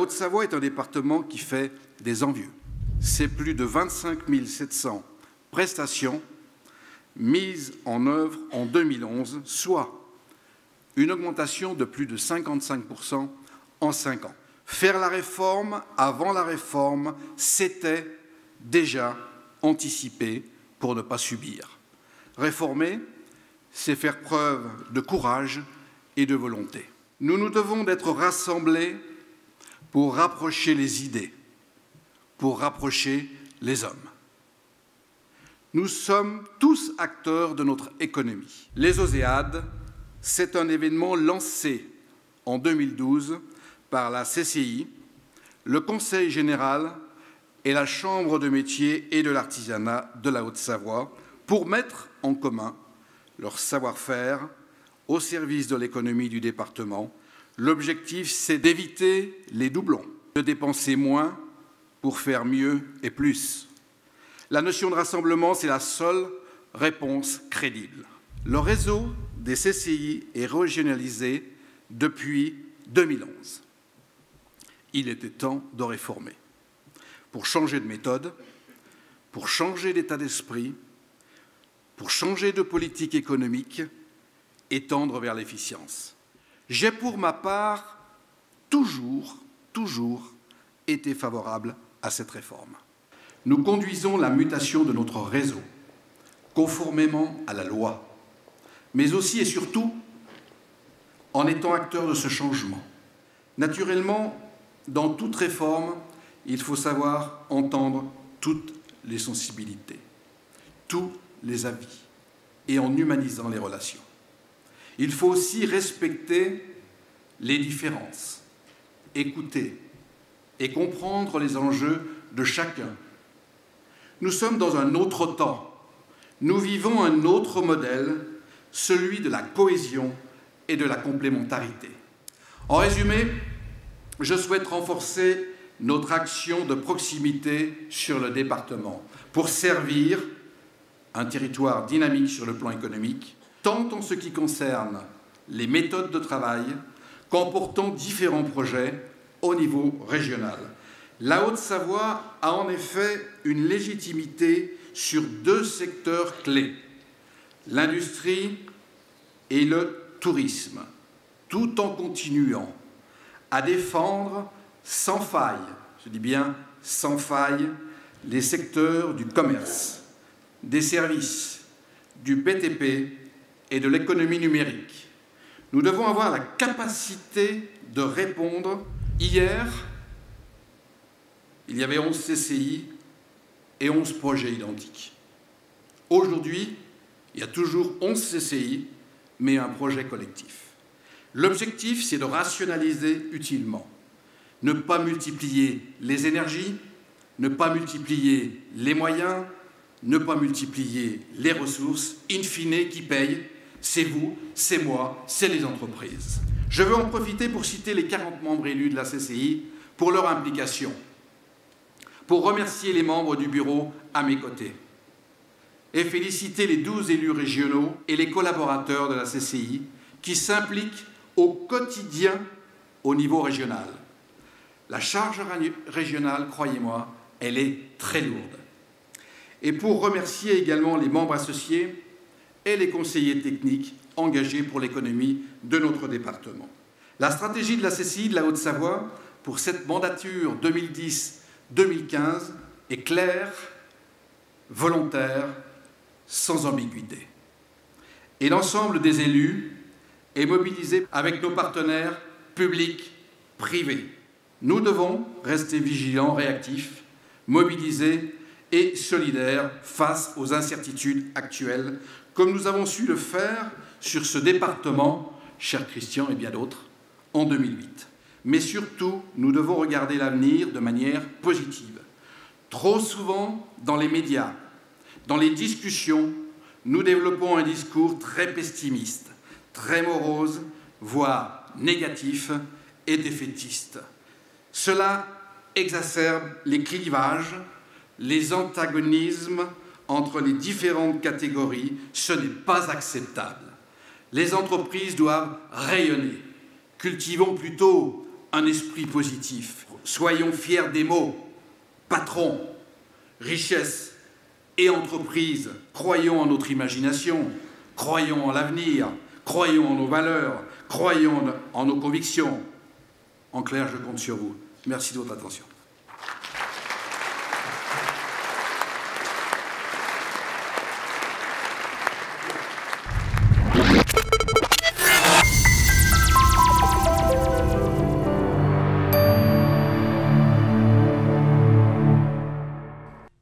Haute-Savoie est un département qui fait des envieux. C'est plus de 25 700 prestations mises en œuvre en 2011, soit une augmentation de plus de 55% en 5 ans. Faire la réforme avant la réforme, c'était déjà anticipé pour ne pas subir. Réformer, c'est faire preuve de courage et de volonté. Nous nous devons d'être rassemblés pour rapprocher les idées, pour rapprocher les hommes. Nous sommes tous acteurs de notre économie. Les Oséades, c'est un événement lancé en 2012 par la CCI, le Conseil général et la Chambre de métiers et de l'artisanat de la Haute-Savoie pour mettre en commun leur savoir-faire au service de l'économie du département. L'objectif, c'est d'éviter les doublons, de dépenser moins pour faire mieux et plus. La notion de rassemblement, c'est la seule réponse crédible. Le réseau des CCI est régionalisé depuis 2011. Il était temps de réformer, pour changer de méthode, pour changer d'état d'esprit, pour changer de politique économique et tendre vers l'efficience. J'ai pour ma part toujours été favorable à cette réforme. Nous conduisons la mutation de notre réseau, conformément à la loi, mais aussi et surtout en étant acteurs de ce changement. Naturellement, dans toute réforme, il faut savoir entendre toutes les sensibilités, tous les avis, et en humanisant les relations. Il faut aussi respecter les différences, écouter et comprendre les enjeux de chacun. Nous sommes dans un autre temps. Nous vivons un autre modèle, celui de la cohésion et de la complémentarité. En résumé, je souhaite renforcer notre action de proximité sur le département pour servir un territoire dynamique sur le plan économique, tant en ce qui concerne les méthodes de travail qu'en portant différents projets au niveau régional. La Haute-Savoie a en effet une légitimité sur 2 secteurs clés, l'industrie et le tourisme, tout en continuant à défendre sans faille, je dis bien sans faille, les secteurs du commerce, des services, du BTP et de l'économie numérique. Nous devons avoir la capacité de répondre. Hier, il y avait 11 CCI et 11 projets identiques. Aujourd'hui, il y a toujours 11 CCI, mais un projet collectif. L'objectif, c'est de rationaliser utilement, ne pas multiplier les énergies, ne pas multiplier les moyens, ne pas multiplier les ressources. In fine, qui paye? C'est vous, c'est moi, c'est les entreprises. Je veux en profiter pour citer les 40 membres élus de la CCI pour leur implication, pour remercier les membres du bureau à mes côtés et féliciter les 12 élus régionaux et les collaborateurs de la CCI qui s'impliquent au quotidien au niveau régional. La charge régionale, croyez-moi, elle est très lourde. Et pour remercier également les membres associés et les conseillers techniques engagés pour l'économie de notre département. La stratégie de la CCI de la Haute-Savoie pour cette mandature 2010-2015 est claire, volontaire, sans ambiguïté. Et l'ensemble des élus est mobilisé avec nos partenaires publics, privés. Nous devons rester vigilants, réactifs, mobilisés et solidaires face aux incertitudes actuelles, comme nous avons su le faire sur ce département, cher Christian et bien d'autres, en 2008. Mais surtout, nous devons regarder l'avenir de manière positive. Trop souvent, dans les médias, dans les discussions, nous développons un discours très pessimiste, très morose, voire négatif et défaitiste. Cela exacerbe les clivages, les antagonismes entre les différentes catégories. Ce n'est pas acceptable. Les entreprises doivent rayonner. Cultivons plutôt un esprit positif. Soyons fiers des mots patron, richesse et entreprise. Croyons en notre imagination, croyons en l'avenir, croyons en nos valeurs, croyons en nos convictions. En clair, je compte sur vous. Merci de votre attention.